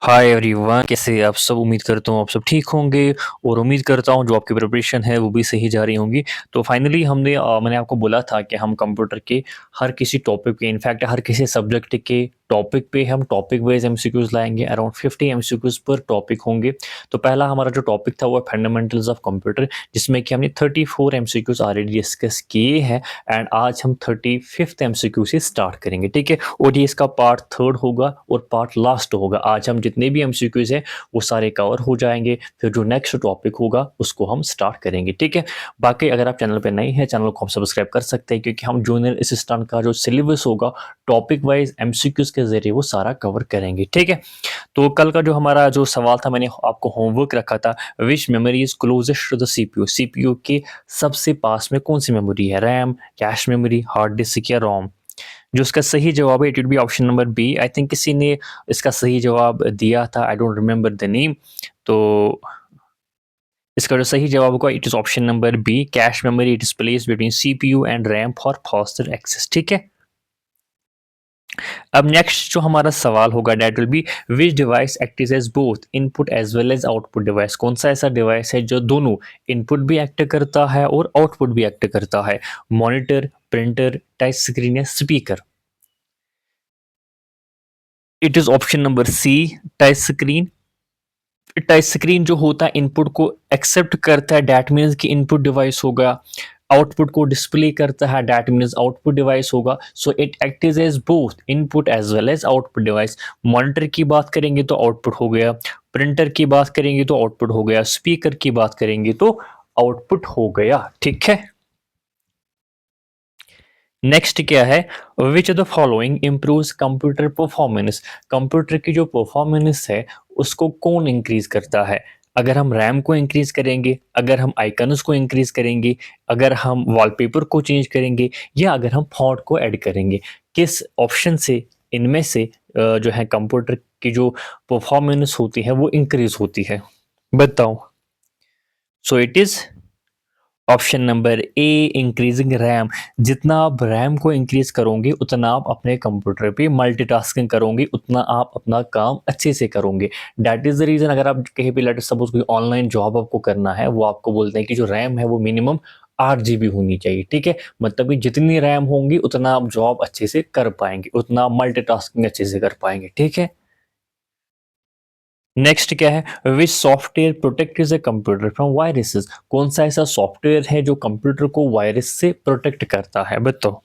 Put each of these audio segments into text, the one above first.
Hi everyone, कैसे आप सब। उम्मीद करता हूँ आप सब ठीक होंगे और उम्मीद करता हूँ जो आपकी प्रिपरेशन है वो भी सही जा रही होंगी। तो फाइनली मैंने आपको बोला था कि हम कंप्यूटर के हर किसी टॉपिक पे, इनफैक्ट हर किसी सब्जेक्ट के टॉपिक पे हम टॉपिक वाइज एमसीक्यूज लाएंगे। अराउंड 50 एमसीक्यूज पर टॉपिक होंगे। तो पहला हमारा जो टॉपिक था वो फंडामेंटल्स ऑफ कंप्यूटर, जिसमें कि हमने 34 एमसीक्यूज ऑलरेडी डिस्कस किए हैं। एंड आज हम 35th एमसीक्यू से स्टार्ट करेंगे, ठीक है। और ये इसका पार्ट थर्ड होगा और पार्ट लास्ट होगा। आज हम जितने भी एमसीक्यूज हैं वो सारे कवर हो जाएंगे, फिर जो नेक्स्ट टॉपिक होगा उसको हम स्टार्ट करेंगे, ठीक है। बाकी अगर आप चैनल पर नए हैं, चैनल को हम सब्सक्राइब कर सकते हैं, क्योंकि हम जूनियर असिस्टेंट का जो सिलेबस होगा टॉपिक वाइज एमसीक्यूज के जरिए वो सारा कवर करेंगे, ठीक है। तो कल का जो हमारा जो सवाल था, मैंने आपको होमवर्क रखा था, which memory is closest to the CPU. CPU के सबसे पास में कौन सी मेमोरी है, RAM, cache memory, hard disk या रोम। जो इसका सही जवाब है it will be option number B. I think किसी ने इसका सही जवाब दिया था, I don't remember the name. तो इसका जो सही जवाब होगा it is option number B, cache memory. It is place between CPU and RAM for faster access, ठीक है। अब नेक्स्ट जो हमारा सवाल होगा that will be, which device act as both input as well as output device. कौन सा ऐसा डिवाइस है जो दोनों इनपुट भी एक्ट करता है और आउटपुट भी एक्ट करता है। मॉनिटर, प्रिंटर, टच स्क्रीन या speaker. It is option number C, touch screen. Touch screen जो होता है इनपुट को एक्सेप्ट करता है, डैट मीन्स कि इनपुट डिवाइस होगा। आउटपुट को डिस्प्ले करता है, डैट मीन्स आउटपुट डिवाइस होगा। So it act as both input as well as output device. Monitor की बात करेंगे तो आउटपुट हो गया, प्रिंटर की बात करेंगे तो आउटपुट हो गया, स्पीकर की बात करेंगे तो आउटपुट हो गया, ठीक है। नेक्स्ट क्या है, which of the following improves computer performance. Computer की जो परफॉर्मेंस है उसको कौन इंक्रीज करता है। अगर हम रैम को इंक्रीज करेंगे, अगर हम आइकन्स को इंक्रीज करेंगे, अगर हम वॉलपेपर को चेंज करेंगे, या अगर हम फॉन्ट को ऐड करेंगे, किस ऑप्शन से इनमें से जो है कंप्यूटर की जो परफॉर्मेंस होती है वो इंक्रीज होती है, बताओ। So it is option number A, increasing RAM. जितना आप रैम को इंक्रीज करोगे उतना आप अपने कंप्यूटर पे मल्टीटास्किंग करोगे, उतना आप अपना काम अच्छे से करोगे। दैट इज द रीजन, अगर आप कहीं पे लेट सपोज कोई ऑनलाइन जॉब आपको करना है, वो आपको बोलते हैं कि जो रैम है वो मिनिमम 8 GB होनी चाहिए, ठीक है। मतलब कि जितनी रैम होंगी उतना आप जॉब अच्छे से कर पाएंगे, उतना मल्टीटास्किंग अच्छे से कर पाएंगे, ठीक है। नेक्स्ट क्या है, which software protect a computer from viruses. कौन सा ऐसा सॉफ्टवेयर है जो कंप्यूटर को वायरस से प्रोटेक्ट करता है, बताओ।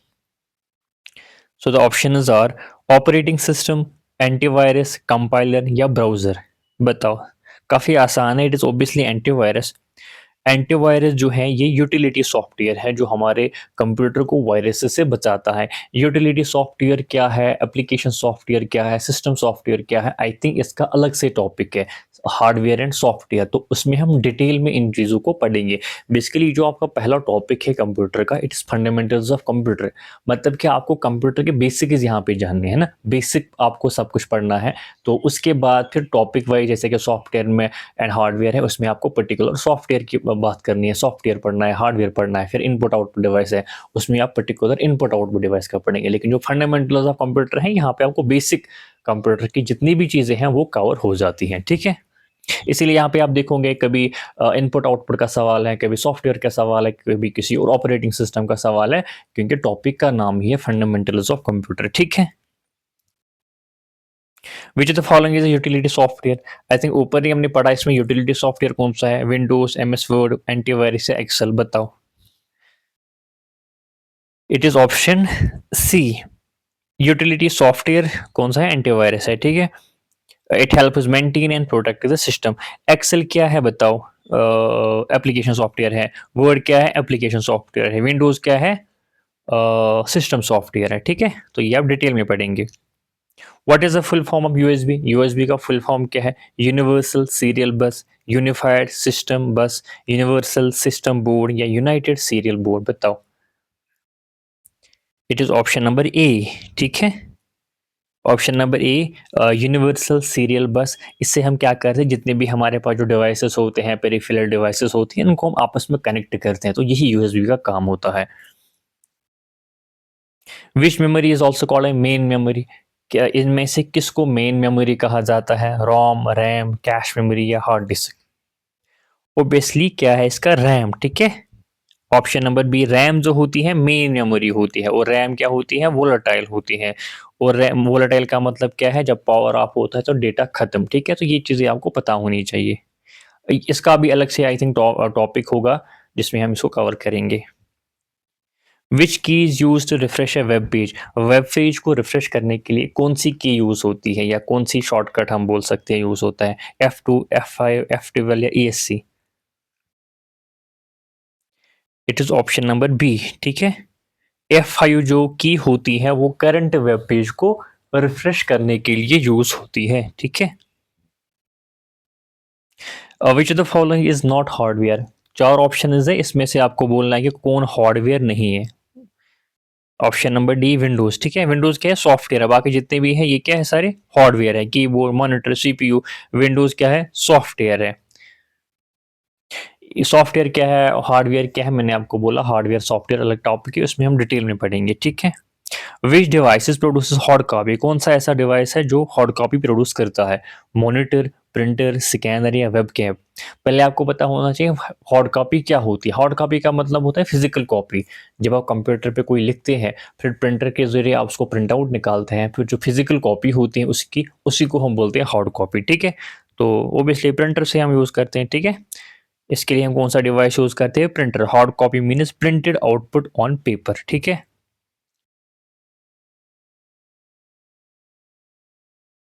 So the options are operating system, antivirus, compiler या ब्राउजर, बताओ। काफी आसान है, it is obviously antivirus. Antivirus जो है ये यूटिलिटी सॉफ्टवेयर है जो हमारे कंप्यूटर को वायरस से बचाता है। यूटिलिटी सॉफ्टवेयर क्या है, एप्लीकेशन सॉफ्टवेयर क्या है, सिस्टम सॉफ्टवेयर क्या है, आई थिंक इसका अलग से टॉपिक है, हार्डवेयर एंड सॉफ्टवेयर। तो उसमें हम डिटेल में इन चीज़ों को पढ़ेंगे। बेसिकली जो आपका पहला टॉपिक है कंप्यूटर का, it is fundamentals of computer. मतलब कि आपको कंप्यूटर के बेसिक्स यहाँ पे जानने हैं ना, बेसिक आपको सब कुछ पढ़ना है। तो उसके बाद फिर टॉपिक वाइज, जैसे कि सॉफ्टवेयर में एंड हार्डवेयर है, उसमें आपको पर्टिकुलर सॉफ्टवेयर की बात करनी है, सॉफ्टवेयर पढ़ना है, हार्डवेयर पढ़ना है। फिर इनपुट आउटपुट डिवाइस है, उसमें आप पर्टिकुलर इनपुट आउटपुट डिवाइस का पढ़ेंगे। लेकिन जो फंडामेंटल्स ऑफ कंप्यूटर है, यहाँ पे आपको बेसिक कंप्यूटर की जितनी भी चीज़ें हैं वो कवर हो जाती हैं, ठीक है। इसीलिए यहाँ पे आप देखोगे कभी इनपुट आउटपुट का सवाल है, कभी सॉफ्टवेयर का सवाल है, कभी किसी और ऑपरेटिंग सिस्टम का सवाल है, क्योंकि टॉपिक का नाम ही है फंडामेंटल्स ऑफ कंप्यूटर, ठीक है। Which of the following is utility software. I think ऊपर ही हमने पढ़ा, इसमें यूटिलिटी सॉफ्टवेयर कौन सा है, विंडोज, MS वर्ड, एंटीवायरस या एक्सेल, बताओ। It is option C, utility software कौन सा है, एंटीवायरस है, ठीक है। It help maintain and protect the system. Excel क्या है, बताओ, एप्लीकेशन सॉफ्टवेयर है। वर्ड क्या है, एप्लीकेशन सॉफ्टवेयर है। विंडोज क्या है, सिस्टम सॉफ्टवेयर है, ठीक है। तो ये आप डिटेल में पढ़ेंगे। What is the full form of USB. USB का फुल फॉर्म क्या है, यूनिवर्सल सीरियल बस, यूनिफाइड सिस्टम बस, यूनिवर्सल सिस्टम बोर्ड या यूनाइटेड सीरियल बोर्ड, बताओ। It is option number A, ठीक है। Option number A, universal serial बस। इससे हम क्या करते हैं, जितने भी हमारे पास जो डिवाइसेस होते हैं, पेरिफेरल डिवाइसेस होती हैं, उनको हम आपस में कनेक्ट करते हैं, तो यही यूएसबी का काम होता है। Which memory is also called a main memory. क्या इनमें से किसको मेन मेमोरी कहा जाता है? रोम, रैम, कैश मेमोरी या हार्ड डिस्क? ओब्वियसली क्या है इसका? रैम, ठीक है। ऑप्शन नंबर बी, रैम जो होती है मेन मेमोरी होती है, और रैम क्या होती है? वोलेटाइल होती है। और रैम वोलेटाइल का मतलब क्या है? जब पावर ऑफ होता है तो डेटा खत्म, ठीक है। तो ये चीज़ें आपको पता होनी चाहिए। इसका भी अलग से आई थिंक टॉपिक होगा जिसमें हम इसको कवर करेंगे। Which key is use to refresh a web page? Web page को रिफ्रेश करने के लिए कौन सी की यूज होती है, या कौन सी शॉर्टकट हम बोल सकते हैं यूज होता है? F2, F5, F12 या ESC? It is option number B, ठीक है। F5 जो की होती है वो करंट वेब पेज को रिफ्रेश करने के लिए यूज होती है, ठीक है। Which of the following is not hardware? चार ऑप्शन है, इसमें से आपको बोलना है कि कौन हार्डवेयर नहीं है। ऑप्शन नंबर डी, विंडोज, ठीक है। विंडोज क्या है? सॉफ्टवेयर है। बाकी जितने भी हैं ये क्या है? सारे हार्डवेयर है। Keyboard, monitor, CPU. विंडोज क्या है? सॉफ्टवेयर है। सॉफ्टवेयर क्या है, हार्डवेयर क्या है? मैंने आपको बोला हार्डवेयर सॉफ्टवेयर अलग टॉपिक है, उसमें हम डिटेल में पढ़ेंगे, ठीक है। विच डिवाइसेस प्रोड्यूसेस हार्ड कॉपी? कौन सा ऐसा डिवाइस है जो हार्ड कॉपी प्रोड्यूस करता है? मॉनिटर, प्रिंटर, स्कैनर या वेब कैम? पहले आपको पता होना चाहिए हार्ड कॉपी क्या होती है। हार्ड कॉपी का मतलब होता है फिजिकल कॉपी। जब आप कंप्यूटर पे कोई लिखते हैं, फिर प्रिंटर के जरिए आप उसको प्रिंट आउट निकालते हैं, फिर जो फिजिकल कॉपी होती है उसकी, उसी को हम बोलते हैं हार्ड कॉपी, ठीक है। तो ओबियसली प्रिंटर से हम यूज़ करते हैं, ठीक है। इसके लिए हम कौन सा डिवाइस यूज़ करते हैं? Printer. Hard copy means printed output on paper, ठीक है।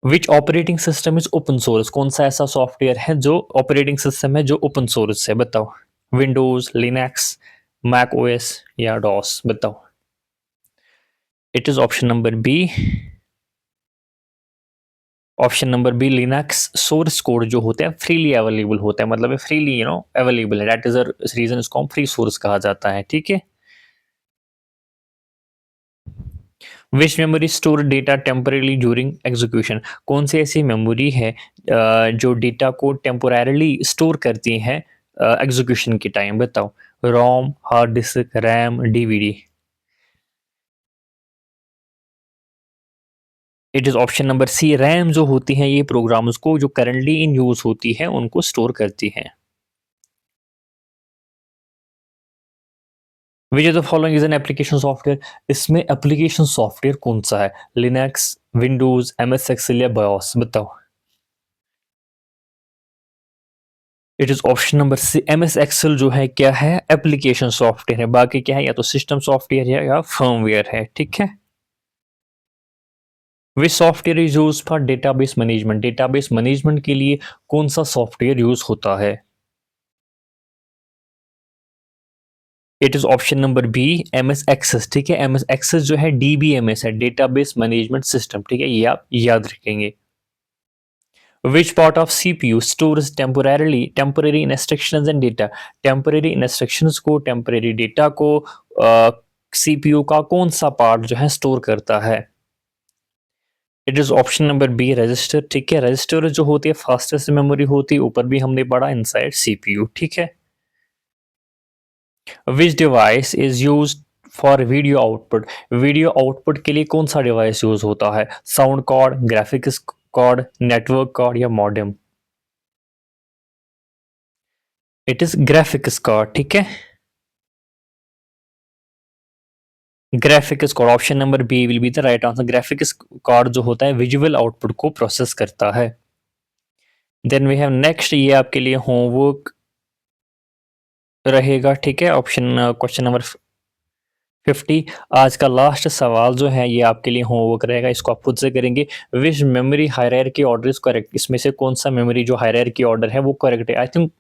Which operating system is open source? कौन सा ऐसा सॉफ्टवेयर है जो ऑपरेटिंग सिस्टम है जो ओपन सोर्स है? बताओ। विंडोज, लिनक्स, मैक ओएस या डॉस? बताओ। It is option number B. Option number B, Linux source code जो होता है फ्रीली अवेलेबल होता है, मतलब फ्रीली अवेलेबल है। दैट इज अ रीजन इसको हम फ्री सोर्स कहा जाता है, ठीक है। Which memory store data temporarily during execution? कौन सी ऐसी मेमोरी है जो डेटा को टेम्पोरली स्टोर करती है एग्जीक्यूशन के टाइम? बताओ। ROM, hard disk, RAM, DVD? It is option number C, RAM जो होती है ये प्रोग्राम्स को जो करंटली इन यूज होती है उनको स्टोर करती है। Which of the following is an application software? इसमें एप्लीकेशन सॉफ्टवेयर कौन सा है? लिनक्स, विंडोज, एमएस एक्सेल या बायोस? बताओ। It is option number C, MS Excel जो है क्या है? एप्लीकेशन सॉफ्टवेयर है। बाकी क्या है? या तो सिस्टम सॉफ्टवेयर है या फर्मवेयर है, ठीक है। Which software is use for database management? Database management के लिए कौन सा सॉफ्टवेयर यूज होता है? It is option number B, MS Access, ठीक है। एमएस एक्सेस जो है डीबीएमएस है, डेटाबेस मैनेजमेंट सिस्टम, ठीक है। ये आप याद रखेंगे। Which part of CPU stores temporary instructions and data? Temporary instructions को, टेम्परेरी डेटा को सीपीयू का कौन सा पार्ट जो है स्टोर करता है? It is option number B, register, ठीक है। रजिस्टर जो होती है फास्टेस्ट मेमोरी होती है, ऊपर भी हमने पढ़ा इनसाइड सीपीयू, ठीक है। Which device is use for video output? Video output के लिए कौन सा डिवाइस यूज होता है? Sound card, graphics card, network card या modem? It is graphics card, ठीक है। Graphics card, option number B will be the right answer. Graphics card जो होता है विजुअल आउटपुट को प्रोसेस करता है। देन वी हैव नेक्स्ट, ये आपके लिए होमवर्क रहेगा, ठीक है। Option question number 50। आज का लास्ट सवाल जो है ये आपके लिए होमवर्क रहेगा, इसको आप खुद से करेंगे। Which memory hierarchy order is correct? इसमें से कौन सा मेमोरी जो हायरार्की ऑर्डर है वो करेक्ट है? आई थिंक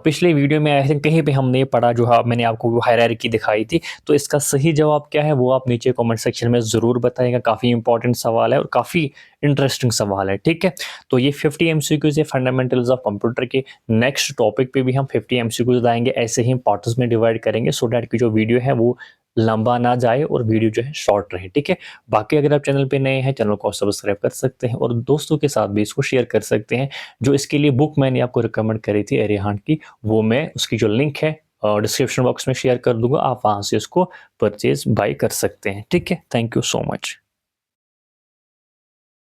पिछले वीडियो में आई थिंक कहीं पे हमने पढ़ा, जो मैंने आपको वो हायरार्की दिखाई थी। तो इसका सही जवाब क्या है वो आप नीचे कमेंट सेक्शन में ज़रूर बताइएगा। काफ़ी इंपॉर्टेंट सवाल है और काफ़ी इंटरेस्टिंग सवाल है, ठीक है। तो ये 50 एमसीक्यूज है फंडामेंटल्स ऑफ कंप्यूटर के। नेक्स्ट टॉपिक पे भी हम 50 एमसीक्यूज लाएंगे, ऐसे ही पार्ट्स में डिवाइड करेंगे सो डैट की जो वीडियो है वो लंबा ना जाए और वीडियो जो है शॉर्ट रहे, ठीक है। बाकी अगर आप चैनल पे नए हैं, चैनल को सब्सक्राइब कर सकते हैं और दोस्तों के साथ भी इसको शेयर कर सकते हैं। जो इसके लिए बुक मैंने आपको रिकमेंड करी थी एरिहान की, वो मैं उसकी जो लिंक है डिस्क्रिप्शन बॉक्स में शेयर कर दूंगा, आप वहां से उसको परचेज बाय कर सकते हैं, ठीक है। Thank you so much.